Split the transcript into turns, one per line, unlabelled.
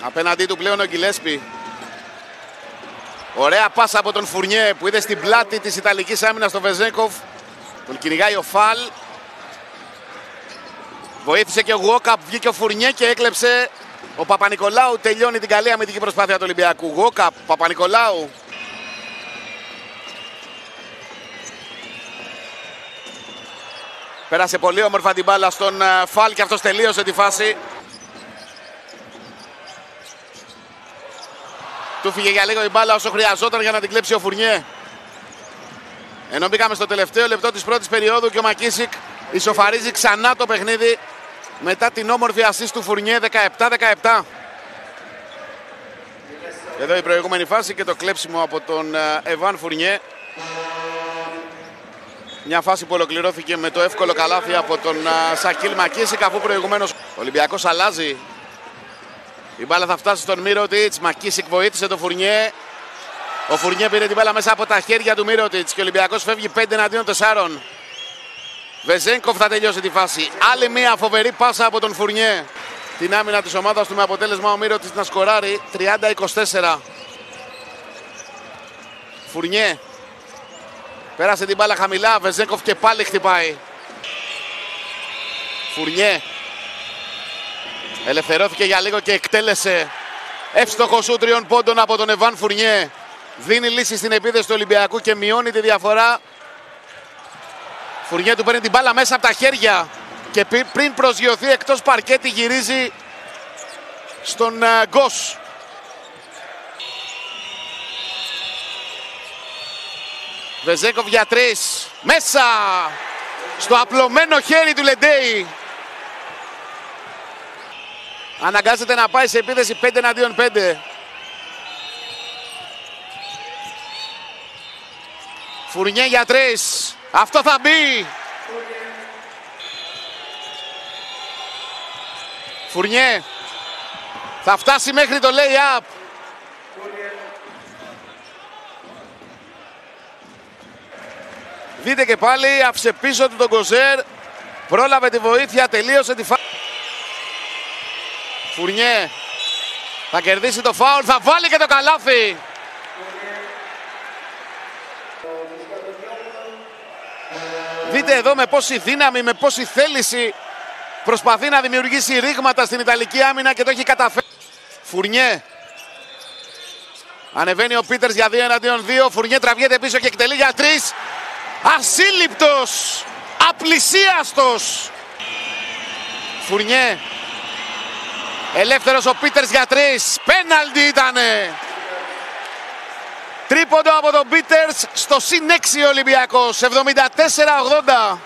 Απέναντί του πλέον ο Γκιλέσπι. Ωραία πάσα από τον Φουρνιέ που είδε στην πλάτη της Ιταλικής άμυνας τον Βεζέγκοφ. Τον κυνηγάει ο Φαλ. Βοήθησε και ο Γουόκαπ, βγήκε ο Φουρνιέ και έκλεψε ο Παπα-Νικολάου. Τελειώνει την καλή αμυντική προσπάθεια του Ολυμπιακού. Γουόκαπ, Παπα-Νικολάου. Πέρασε πολύ όμορφα την μπάλα στον Φαλ και αυτός τελείωσε τη φάση. Του φύγε για λίγο η μπάλα όσο χρειαζόταν για να την κλέψει ο Φουρνιέ. Ενώ μπήκαμε στο τελευταίο λεπτό της πρώτης περίοδου και ο Μακίσικ ισοφαρίζει ξανά το παιχνίδι μετά την όμορφη ασίστ του Φουρνιέ 17-17. Εδώ η προηγούμενη φάση και το κλέψιμο από τον Εβάν Φουρνιέ. Μια φάση που ολοκληρώθηκε με το εύκολο καλάθι από τον Σακίλ Μακίσικ, αφού προηγουμένως ο Ολυμπιακός αλλάζει. Η μπάλα θα φτάσει στον Μίροτιτς. Μακίσικ βοήθησε τον Φουρνιέ. Ο Φουρνιέ πήρε την μπάλα μέσα από τα χέρια του Μίροτιτς και ο Ολυμπιακός φεύγει 5 εναντίον 4. Βεζέγκοφ θα τελειώσει τη φάση. Άλλη μια φοβερή πάσα από τον Φουρνιέ. Την άμυνα της ομάδας του με αποτέλεσμα ο Μίροτιτς να σκοράρει 30-24. Φουρνιέ. Πέρασε την μπάλα χαμηλά. Βεζέγκοφ και πάλι χτυπάει. Φουρνιέ. Ελευθερώθηκε για λίγο και εκτέλεσε εύστοχο σου 3 πόντων από τον Εβάν Φουρνιέ. Δίνει λύση στην επίθεση του Ολυμπιακού και μειώνει τη διαφορά. Φουρνιέ του παίρνει την μπάλα μέσα από τα χέρια και πριν προσγειωθεί εκτός παρκέτη γυρίζει στον Γκος. Βεζέγκοφ για 3. Μέσα στο απλωμένο χέρι του Λεντέι. Αναγκάζεται να πάει σε επίθεση 5 εναντίον 5. Φουρνιέ για 3. Αυτό θα μπει. Φουρνιέ. Θα φτάσει μέχρι το lay-up. Δείτε και πάλι, άφησε πίσω του τον Κοζέρ. Πρόλαβε τη βοήθεια, τελείωσε τη φάση. Φουρνιέ θα κερδίσει το φάουλ, θα βάλει και το καλάθι. Δείτε εδώ με πόση δύναμη, με πόση θέληση προσπαθεί να δημιουργήσει ρήγματα στην Ιταλική άμυνα και το έχει καταφέρει. Φουρνιέ. Ανεβαίνει ο Πίτερς για 2 εναντίον 2. Φουρνιέ τραβιέται πίσω και εκτελεί για 3. Ασύλληπτος, απλησίαστος. Φουρνιέ. Ελεύθερος ο Πίτερς για 3. Πέναλτι ήτανε. Τρίποντο από τον Πίτερς στο συν 6 Ολυμπιακός. 74-80.